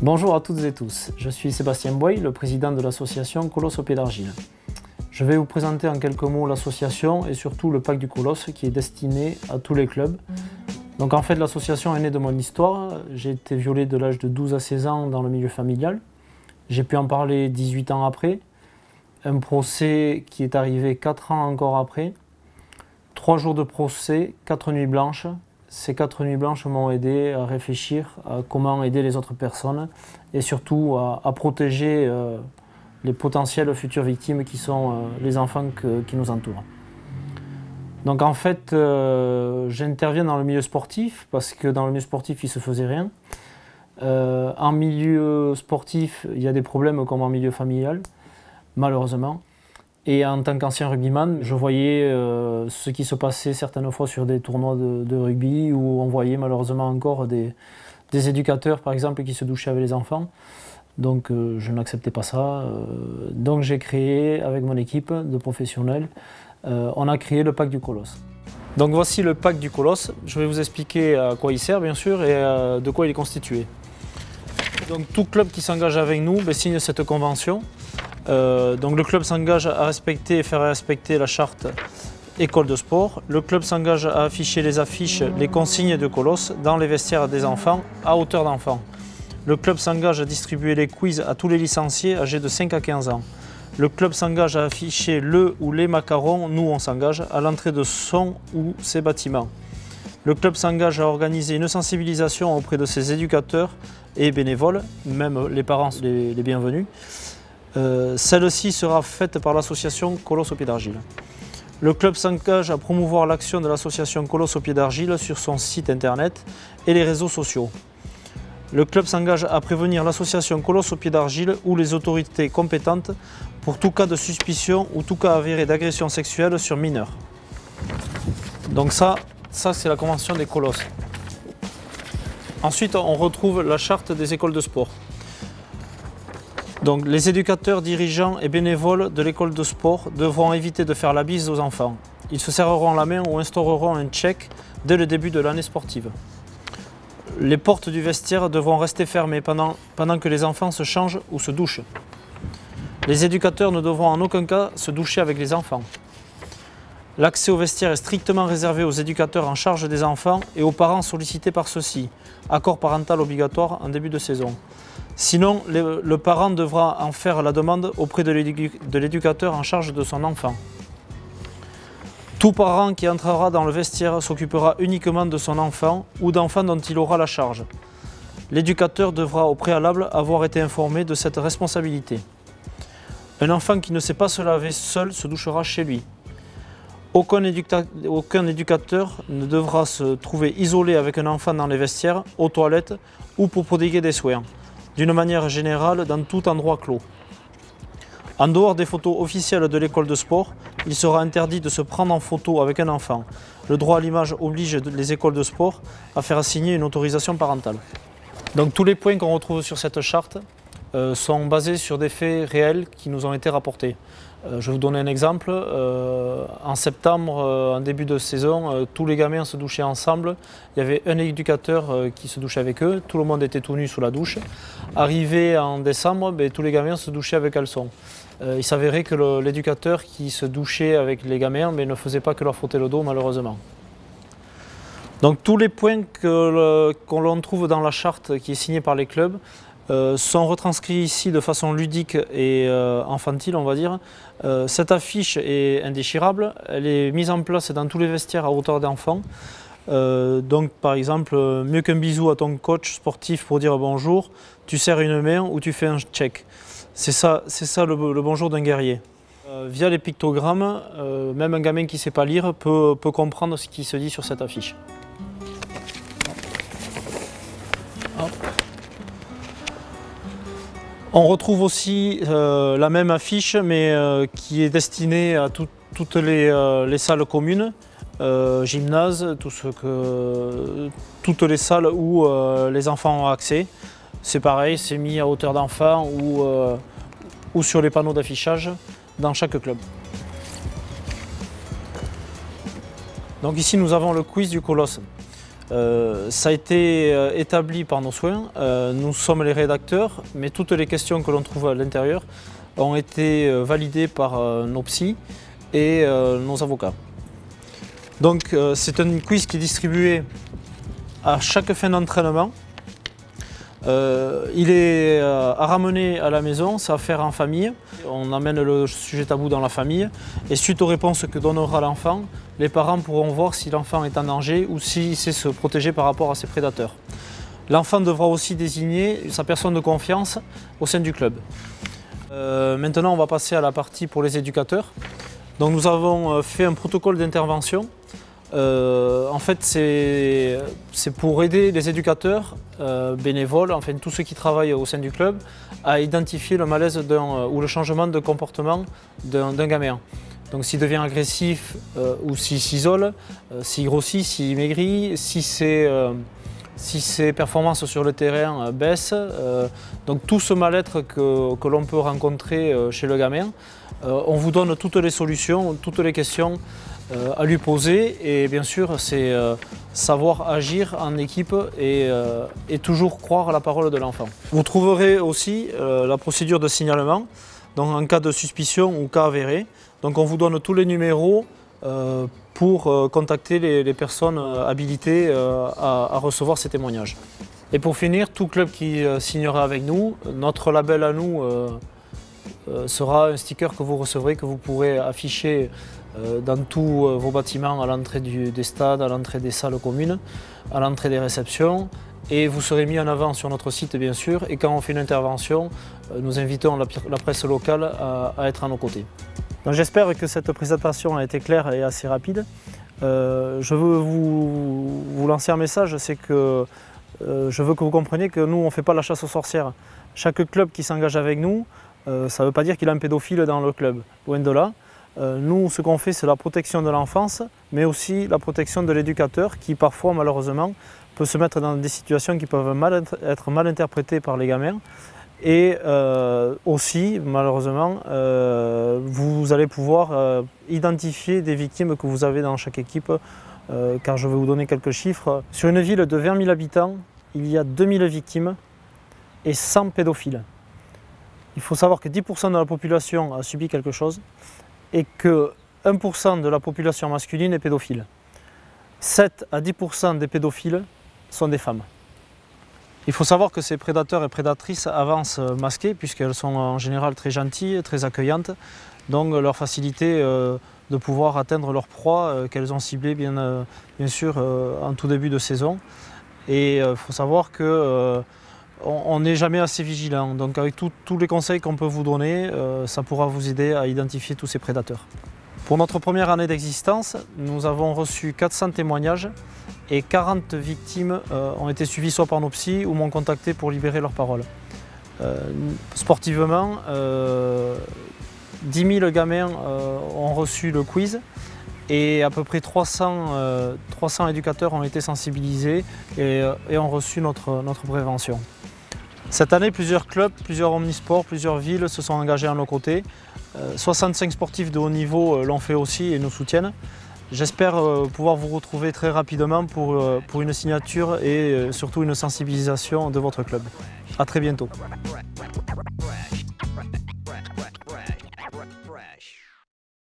Bonjour à toutes et tous, je suis Sébastien Boy, le président de l'association Colosse au pied d'argile. Je vais vous présenter en quelques mots l'association et surtout le pack du Colosse qui est destiné à tous les clubs. Donc en fait l'association est née de mon histoire, j'ai été violé de l'âge de 12 à 16 ans dans le milieu familial. J'ai pu en parler 18 ans après, un procès qui est arrivé 4 ans encore après, 3 jours de procès, 4 nuits blanches. Ces 4 nuits blanches m'ont aidé à réfléchir à comment aider les autres personnes et surtout à protéger les potentielles futures victimes qui sont les enfants qui nous entourent. Donc en fait, j'interviens dans le milieu sportif parce que dans le milieu sportif, il ne se faisait rien. En milieu sportif, il y a des problèmes comme en milieu familial, malheureusement. Et en tant qu'ancien rugbyman, je voyais ce qui se passait certaines fois sur des tournois de rugby où on voyait malheureusement encore des éducateurs, par exemple, qui se douchaient avec les enfants. Donc je n'acceptais pas ça. Donc j'ai créé, avec mon équipe de professionnels, on a créé le pack du Colosse. Donc voici le pack du Colosse. Je vais vous expliquer à quoi il sert, bien sûr, et de quoi il est constitué. Donc tout club qui s'engage avec nous signe cette convention. Donc le club s'engage à respecter et faire respecter la charte école de sport. Le club s'engage à afficher les affiches, les consignes de Colosse dans les vestiaires des enfants à hauteur d'enfants. Le club s'engage à distribuer les quiz à tous les licenciés âgés de 5 à 15 ans. Le club s'engage à afficher le ou les macarons, nous on s'engage, à l'entrée de son ou ses bâtiments. Le club s'engage à organiser une sensibilisation auprès de ses éducateurs et bénévoles, même les parents les bienvenus. Celle-ci sera faite par l'association Colosse au pied d'argile. Le club s'engage à promouvoir l'action de l'association Colosse au pied d'argile sur son site internet et les réseaux sociaux. Le club s'engage à prévenir l'association Colosse au pied d'argile ou les autorités compétentes pour tout cas de suspicion ou tout cas avéré d'agression sexuelle sur mineurs. Donc ça c'est la convention des Colosses. Ensuite, on retrouve la charte des écoles de sport. Donc, les éducateurs, dirigeants et bénévoles de l'école de sport devront éviter de faire la bise aux enfants. Ils se serreront la main ou instaureront un check dès le début de l'année sportive. Les portes du vestiaire devront rester fermées pendant que les enfants se changent ou se douchent. Les éducateurs ne devront en aucun cas se doucher avec les enfants. L'accès au vestiaire est strictement réservé aux éducateurs en charge des enfants et aux parents sollicités par ceux-ci. Accord parental obligatoire en début de saison. Sinon, le parent devra en faire la demande auprès de l'éducateur en charge de son enfant. Tout parent qui entrera dans le vestiaire s'occupera uniquement de son enfant ou d'enfants dont il aura la charge. L'éducateur devra au préalable avoir été informé de cette responsabilité. Un enfant qui ne sait pas se laver seul se douchera chez lui. Aucun éducateur ne devra se trouver isolé avec un enfant dans les vestiaires, aux toilettes ou pour prodiguer des soins. D'une manière générale, dans tout endroit clos. En dehors des photos officielles de l'école de sport, il sera interdit de se prendre en photo avec un enfant. Le droit à l'image oblige les écoles de sport à faire signer une autorisation parentale. Donc tous les points qu'on retrouve sur cette charte sont basés sur des faits réels qui nous ont été rapportés. Je vais vous donner un exemple. En septembre, en début de saison, tous les gamins se douchaient ensemble. Il y avait un éducateur qui se douchait avec eux. Tout le monde était tout nu sous la douche. Arrivé en décembre, tous les gamins se douchaient avec caleçon. Il s'avérait que l'éducateur qui se douchait avec les gamins ne faisait pas que leur frotter le dos, malheureusement. Donc tous les points qu'on trouve dans la charte qui est signée par les clubs sont retranscrits ici de façon ludique et infantile, on va dire. Cette affiche est indéchirable, elle est mise en place dans tous les vestiaires à hauteur d'enfant. Donc par exemple, mieux qu'un bisou à ton coach sportif pour dire bonjour, tu serres une main ou tu fais un check. C'est ça le bonjour d'un guerrier. Via les pictogrammes, même un gamin qui ne sait pas lire peut comprendre ce qui se dit sur cette affiche. Hop. On retrouve aussi la même affiche, mais qui est destinée à toutes les salles communes, gymnase, toutes les salles où les enfants ont accès. C'est pareil, c'est mis à hauteur d'enfant ou sur les panneaux d'affichage dans chaque club. Donc ici nous avons le quiz du Colosse. Ça a été établi par nos soins, nous sommes les rédacteurs, mais toutes les questions que l'on trouve à l'intérieur ont été validées par nos psys et nos avocats. Donc c'est un quiz qui est distribué à chaque fin d'entraînement. Il est à ramener à la maison, c'est à faire en famille. On amène le sujet tabou dans la famille et suite aux réponses que donnera l'enfant, les parents pourront voir si l'enfant est en danger ou s'il sait se protéger par rapport à ses prédateurs. L'enfant devra aussi désigner sa personne de confiance au sein du club. Maintenant, on va passer à la partie pour les éducateurs. Donc, nous avons fait un protocole d'intervention. En fait, c'est pour aider les éducateurs, bénévoles, enfin tous ceux qui travaillent au sein du club, à identifier le malaise ou le changement de comportement d'un gamin. Donc s'il devient agressif ou s'il s'isole, s'il grossit, s'il maigrit, si ses performances sur le terrain baissent. Donc tout ce mal-être que l'on peut rencontrer chez le gamin, on vous donne toutes les solutions, toutes les questions à lui poser et bien sûr c'est savoir agir en équipe et toujours croire à la parole de l'enfant. Vous trouverez aussi la procédure de signalement, donc en cas de suspicion ou cas avéré. Donc on vous donne tous les numéros pour contacter les personnes habilitées à recevoir ces témoignages. Et pour finir, tout club qui signera avec nous, notre label à nous sera un sticker que vous recevrez, que vous pourrez afficher dans tous vos bâtiments, à l'entrée des stades, à l'entrée des salles communes, à l'entrée des réceptions. Et vous serez mis en avant sur notre site bien sûr. Et quand on fait une intervention, nous invitons la presse locale à être à nos côtés. J'espère que cette présentation a été claire et assez rapide. Je veux vous lancer un message, c'est que je veux que vous compreniez que nous on ne fait pas la chasse aux sorcières. Chaque club qui s'engage avec nous, ça ne veut pas dire qu'il a un pédophile dans le club, loin de là. Nous, ce qu'on fait, c'est la protection de l'enfance, mais aussi la protection de l'éducateur qui, parfois, malheureusement, peut se mettre dans des situations qui peuvent être mal interprétées par les gamins. Et aussi, malheureusement, vous allez pouvoir identifier des victimes que vous avez dans chaque équipe, car je vais vous donner quelques chiffres. Sur une ville de 20 000 habitants, il y a 2000 victimes et 100 pédophiles. Il faut savoir que 10% de la population a subi quelque chose et que 1% de la population masculine est pédophile. 7 à 10% des pédophiles sont des femmes. Il faut savoir que ces prédateurs et prédatrices avancent masqués puisqu'elles sont en général très gentilles, très accueillantes. Donc leur facilité de pouvoir atteindre leur proie qu'elles ont ciblée bien sûr en tout début de saison. Et il faut savoir que on n'est jamais assez vigilant, donc avec tous les conseils qu'on peut vous donner, ça pourra vous aider à identifier tous ces prédateurs. Pour notre première année d'existence, nous avons reçu 400 témoignages et 40 victimes ont été suivies soit par nos psys ou m'ont contacté pour libérer leur parole. Sportivement, 10 000 gamins ont reçu le quiz et à peu près 300 éducateurs ont été sensibilisés et ont reçu notre prévention. Cette année, plusieurs clubs, plusieurs omnisports, plusieurs villes se sont engagés à nos côtés. 65 sportifs de haut niveau l'ont fait aussi et nous soutiennent. J'espère pouvoir vous retrouver très rapidement pour une signature et surtout une sensibilisation de votre club. À très bientôt.